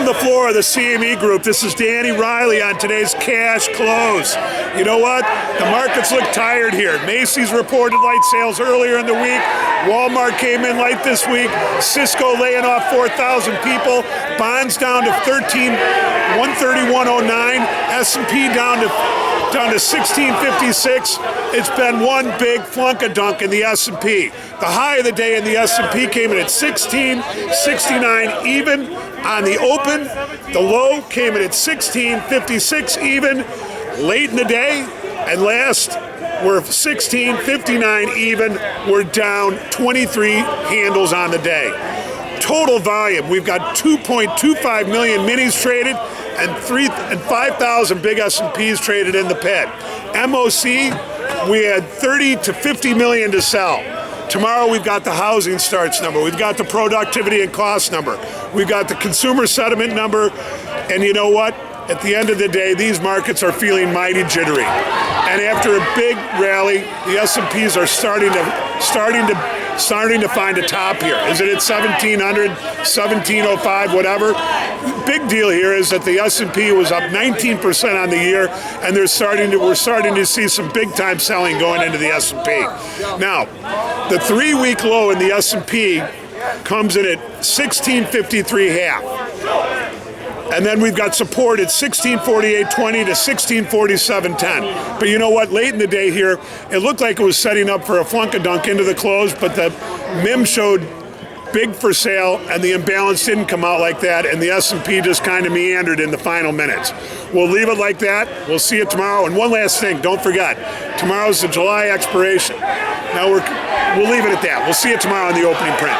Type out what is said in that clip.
the floor of the CME Group. This is Danny Riley on today's Cash Close. You know what? The markets look tired here. Macy's reported light sales earlier in the week. Walmart came in light this week. Cisco laying off 4,000 people. Bonds down to 131.09. S&P down to 1656. It's been one big flunk-a-dunk in the S&P. The high of the day in the S&P came in at 1669 even on the open. The low came in at 1656 even late in the day, and last we're 1659 even. We're down 23 handles on the day. Total volume, we've got 2.25 million minis traded and 5,000 big S&Ps traded in the pit. MOC, we had 30 to 50 million to sell. Tomorrow we've got the housing starts number, we've got the productivity and cost number, we've got the consumer sentiment number, and you know what? At the end of the day, these markets are feeling mighty jittery. And after a big rally, the S&Ps are starting to find a top here. Is it at 1,700, 1,705, whatever? Big deal here is that the S&P was up 19% on the year, and we're starting to see some big-time selling going into the S&P. Now, the 3-week low in the S&P comes in at 1653.5. And then we've got support at 1648.20 to 1647.10. But you know what? Late in the day here, it looked like it was setting up for a flunk-a-dunk into the close, but the MIM showed big for sale, and the imbalance didn't come out like that, and the S&P just kind of meandered in the final minutes. We'll leave it like that. We'll see you tomorrow. And one last thing, don't forget, tomorrow's the July expiration. Now we'll leave it at that. We'll see you tomorrow in the opening print.